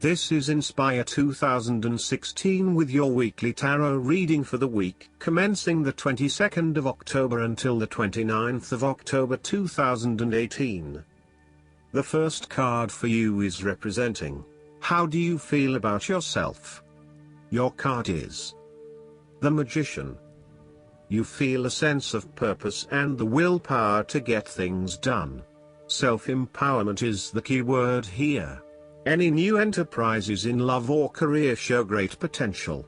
This is Inspire 2016 with your weekly tarot reading for the week commencing the 22nd of October until the 29th of October 2018. The first card for you is representing, how do you feel about yourself? Your card is the Magician. You feel a sense of purpose and the willpower to get things done. Self-empowerment is the key word here. Any new enterprises in love or career show great potential.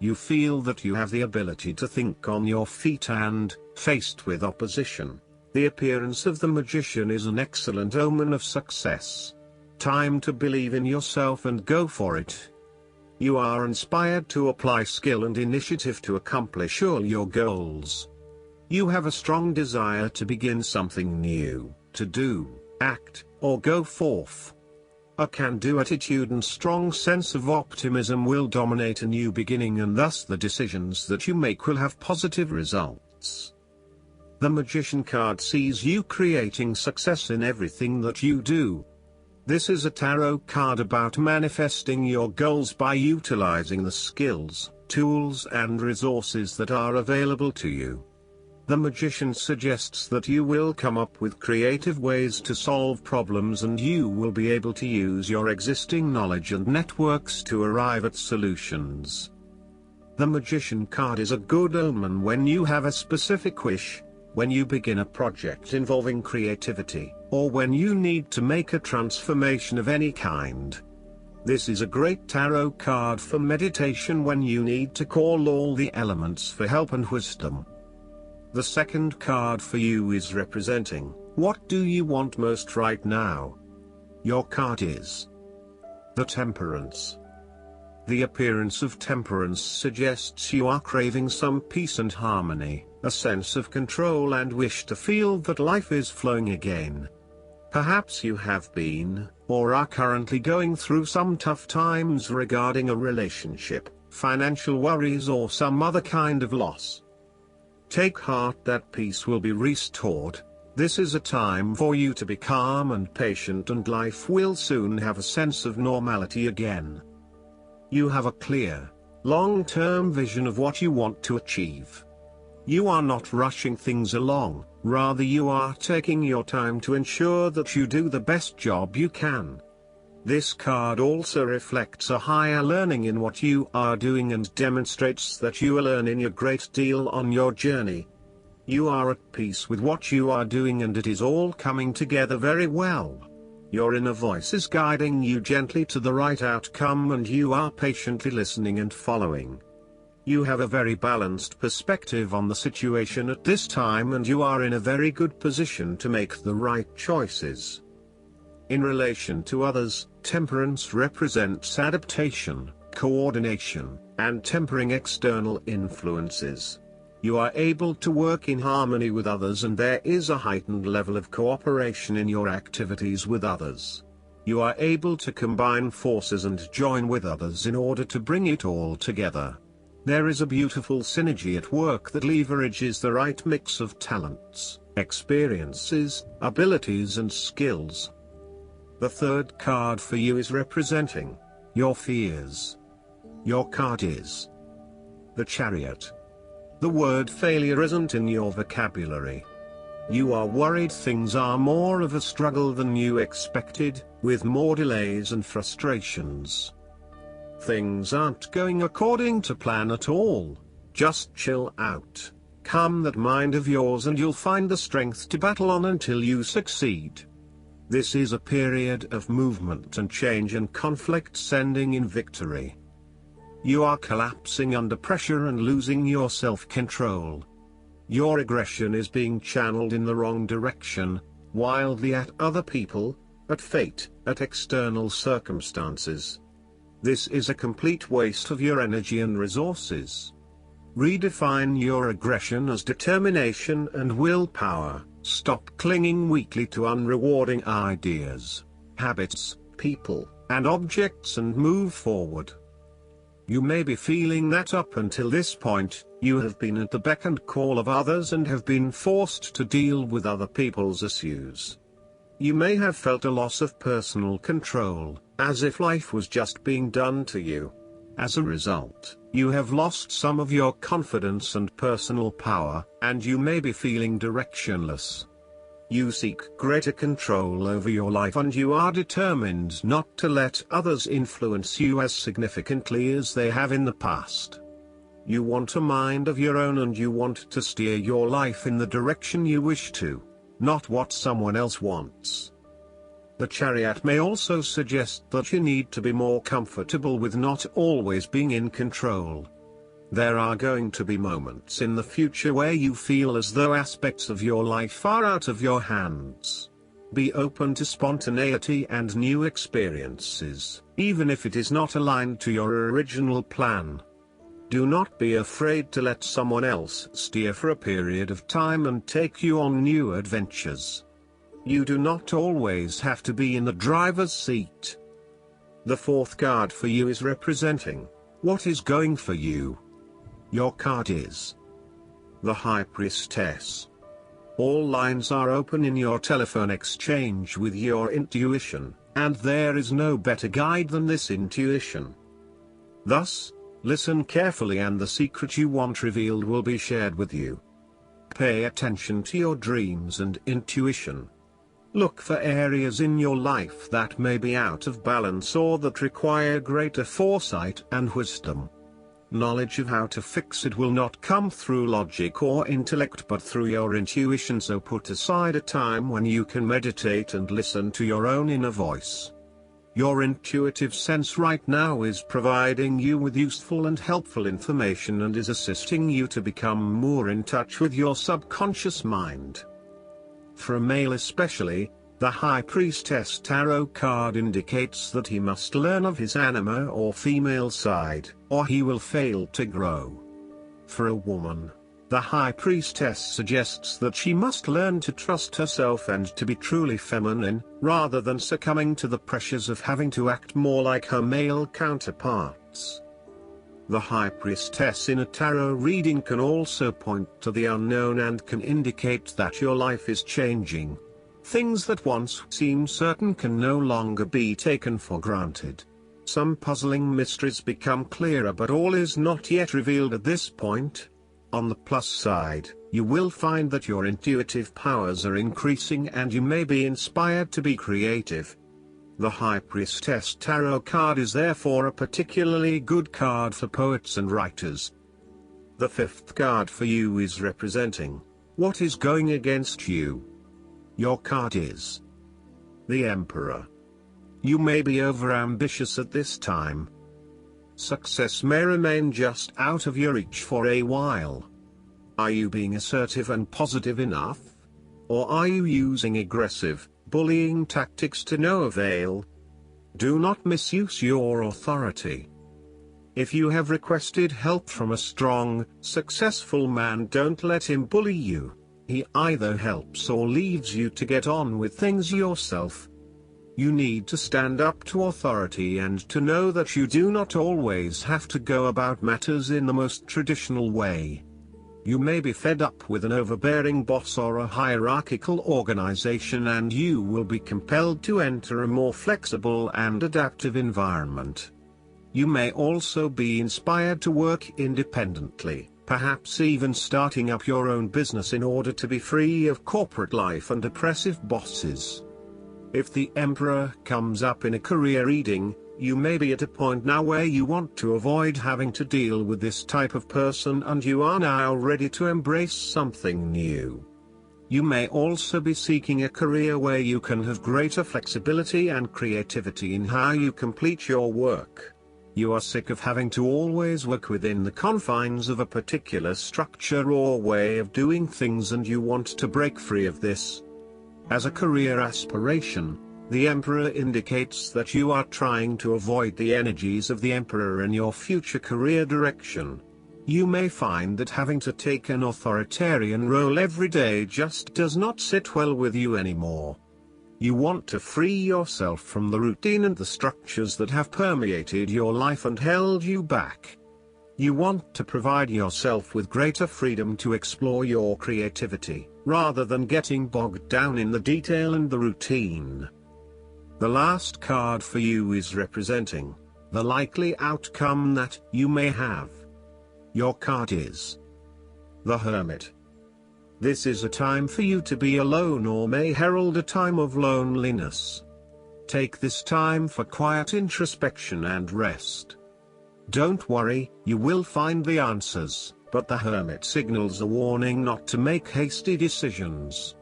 You feel that you have the ability to think on your feet and, faced with opposition, the appearance of the Magician is an excellent omen of success. Time to believe in yourself and go for it. You are inspired to apply skill and initiative to accomplish all your goals. You have a strong desire to begin something new, to do, act, or go forth. A can-do attitude and strong sense of optimism will dominate a new beginning, and thus the decisions that you make will have positive results. The Magician card sees you creating success in everything that you do. This is a tarot card about manifesting your goals by utilizing the skills, tools and resources that are available to you. The Magician suggests that you will come up with creative ways to solve problems, and you will be able to use your existing knowledge and networks to arrive at solutions. The Magician card is a good omen when you have a specific wish, when you begin a project involving creativity, or when you need to make a transformation of any kind. This is a great tarot card for meditation when you need to call all the elements for help and wisdom. The second card for you is representing, what do you want most right now? Your card is the Temperance. The appearance of temperance suggests you are craving some peace and harmony, a sense of control and wish to feel that life is flowing again. Perhaps you have been, or are currently going through some tough times regarding a relationship, financial worries or some other kind of loss. Take heart that peace will be restored. This is a time for you to be calm and patient, and life will soon have a sense of normality again. You have a clear, long-term vision of what you want to achieve. You are not rushing things along, rather you are taking your time to ensure that you do the best job you can. This card also reflects a higher learning in what you are doing and demonstrates that you are learning a great deal on your journey. You are at peace with what you are doing and it is all coming together very well. Your inner voice is guiding you gently to the right outcome, and you are patiently listening and following. You have a very balanced perspective on the situation at this time, and you are in a very good position to make the right choices. In relation to others, Temperance represents adaptation, coordination, and tempering external influences. You are able to work in harmony with others, and there is a heightened level of cooperation in your activities with others. You are able to combine forces and join with others in order to bring it all together. There is a beautiful synergy at work that leverages the right mix of talents, experiences, abilities and skills. The third card for you is representing your fears. Your card is the Chariot. The word failure isn't in your vocabulary. You are worried things are more of a struggle than you expected, with more delays and frustrations. Things aren't going according to plan at all. Just chill out, calm that mind of yours, and you'll find the strength to battle on until you succeed. This is a period of movement and change and conflicts ending in victory. You are collapsing under pressure and losing your self-control. Your aggression is being channeled in the wrong direction, wildly at other people, at fate, at external circumstances. This is a complete waste of your energy and resources. Redefine your aggression as determination and willpower. Stop clinging weakly to unrewarding ideas, habits, people, and objects and move forward. You may be feeling that up until this point, you have been at the beck and call of others and have been forced to deal with other people's issues. You may have felt a loss of personal control, as if life was just being done to you. As a result, you have lost some of your confidence and personal power, and you may be feeling directionless. You seek greater control over your life, and you are determined not to let others influence you as significantly as they have in the past. You want a mind of your own, and you want to steer your life in the direction you wish to, not what someone else wants. The Chariot may also suggest that you need to be more comfortable with not always being in control. There are going to be moments in the future where you feel as though aspects of your life are out of your hands. Be open to spontaneity and new experiences, even if it is not aligned to your original plan. Do not be afraid to let someone else steer for a period of time and take you on new adventures. You do not always have to be in the driver's seat. The fourth card for you is representing what is going for you. Your card is the High Priestess. All lines are open in your telephone exchange with your intuition, and there is no better guide than this intuition. Thus, listen carefully, and the secret you want revealed will be shared with you. Pay attention to your dreams and intuition. Look for areas in your life that may be out of balance or that require greater foresight and wisdom. Knowledge of how to fix it will not come through logic or intellect but through your intuition, so put aside a time when you can meditate and listen to your own inner voice. Your intuitive sense right now is providing you with useful and helpful information and is assisting you to become more in touch with your subconscious mind. For a male especially, the High Priestess tarot card indicates that he must learn of his anima or female side, or he will fail to grow. For a woman, the High Priestess suggests that she must learn to trust herself and to be truly feminine, rather than succumbing to the pressures of having to act more like her male counterparts. The High Priestess in a tarot reading can also point to the unknown and can indicate that your life is changing. Things that once seemed certain can no longer be taken for granted. Some puzzling mysteries become clearer, but all is not yet revealed at this point. On the plus side, you will find that your intuitive powers are increasing and you may be inspired to be creative. The High Priestess tarot card is therefore a particularly good card for poets and writers. The fifth card for you is representing what is going against you. Your card is the Emperor. You may be overambitious at this time. Success may remain just out of your reach for a while. Are you being assertive and positive enough? Or are you using aggressive, bullying tactics to no avail? Do not misuse your authority. If you have requested help from a strong, successful man, don't let him bully you. He either helps or leaves you to get on with things yourself. You need to stand up to authority and to know that you do not always have to go about matters in the most traditional way. You may be fed up with an overbearing boss or a hierarchical organization, and you will be compelled to enter a more flexible and adaptive environment. You may also be inspired to work independently, perhaps even starting up your own business in order to be free of corporate life and oppressive bosses. If the Emperor comes up in a career reading, you may be at a point now where you want to avoid having to deal with this type of person, and you are now ready to embrace something new. You may also be seeking a career where you can have greater flexibility and creativity in how you complete your work. You are sick of having to always work within the confines of a particular structure or way of doing things, and you want to break free of this. As a career aspiration, the Emperor indicates that you are trying to avoid the energies of the Emperor in your future career direction. You may find that having to take an authoritarian role every day just does not sit well with you anymore. You want to free yourself from the routine and the structures that have permeated your life and held you back. You want to provide yourself with greater freedom to explore your creativity, rather than getting bogged down in the detail and the routine. The last card for you is representing the likely outcome that you may have. Your card is the Hermit. This is a time for you to be alone or may herald a time of loneliness. Take this time for quiet introspection and rest. Don't worry, you will find the answers, but the Hermit signals a warning not to make hasty decisions.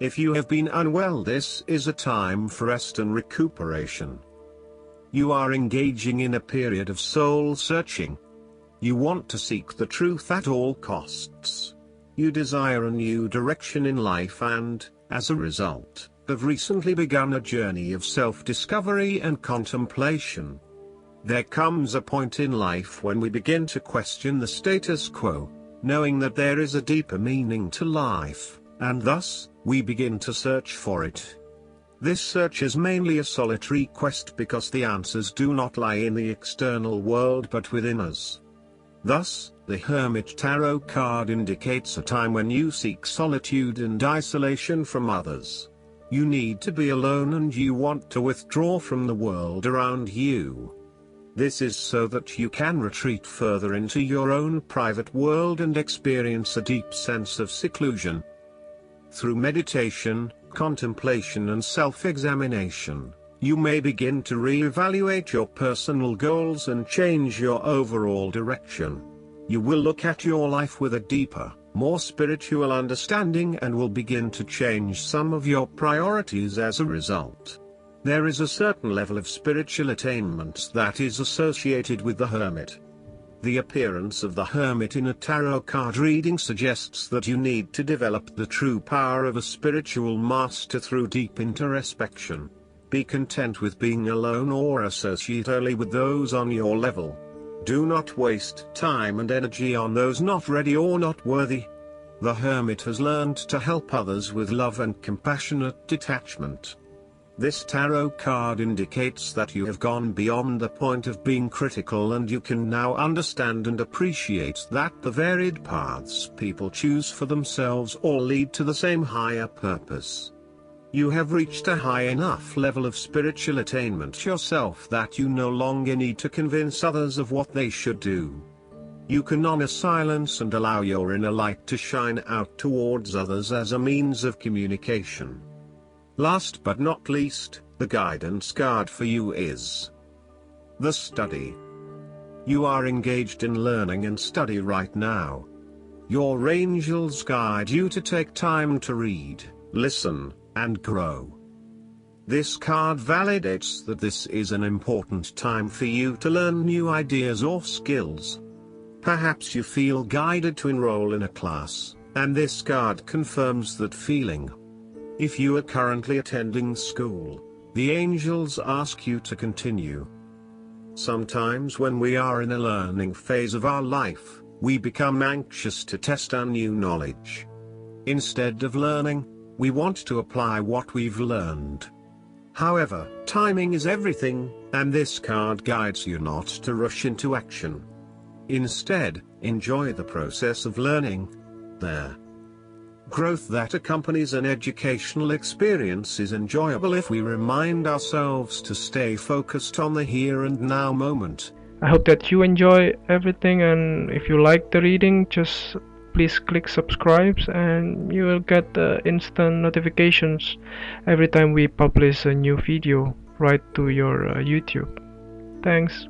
If you have been unwell, this is a time for rest and recuperation. You are engaging in a period of soul searching. You want to seek the truth at all costs. You desire a new direction in life and, as a result, have recently begun a journey of self-discovery and contemplation. There comes a point in life when we begin to question the status quo, knowing that there is a deeper meaning to life, and thus, we begin to search for it. This search is mainly a solitary quest because the answers do not lie in the external world but within us. Thus, the Hermit Tarot card indicates a time when you seek solitude and isolation from others. You need to be alone and you want to withdraw from the world around you. This is so that you can retreat further into your own private world and experience a deep sense of seclusion. Through meditation, contemplation and self-examination, you may begin to re-evaluate your personal goals and change your overall direction. You will look at your life with a deeper, more spiritual understanding and will begin to change some of your priorities as a result. There is a certain level of spiritual attainment that is associated with the Hermit. The appearance of the Hermit in a tarot card reading suggests that you need to develop the true power of a spiritual master through deep introspection. Be content with being alone or associate only with those on your level. Do not waste time and energy on those not ready or not worthy. The Hermit has learned to help others with love and compassionate detachment. This tarot card indicates that you have gone beyond the point of being critical and you can now understand and appreciate that the varied paths people choose for themselves all lead to the same higher purpose. You have reached a high enough level of spiritual attainment yourself that you no longer need to convince others of what they should do. You can honor silence and allow your inner light to shine out towards others as a means of communication. Last but not least, the guidance card for you is the Study. You are engaged in learning and study right now. Your angels guide you to take time to read, listen, and grow. This card validates that this is an important time for you to learn new ideas or skills. Perhaps you feel guided to enroll in a class, and this card confirms that feeling. If you are currently attending school, the angels ask you to continue. Sometimes when we are in a learning phase of our life, we become anxious to test our new knowledge. Instead of learning, we want to apply what we've learned. However, timing is everything, and this card guides you not to rush into action. Instead, enjoy the process of learning. The growth that accompanies an educational experience is enjoyable if we remind ourselves to stay focused on the here and now moment. I hope that you enjoy everything, and if you like the reading, just please click subscribe and you will get instant notifications every time we publish a new video right to your YouTube. Thanks.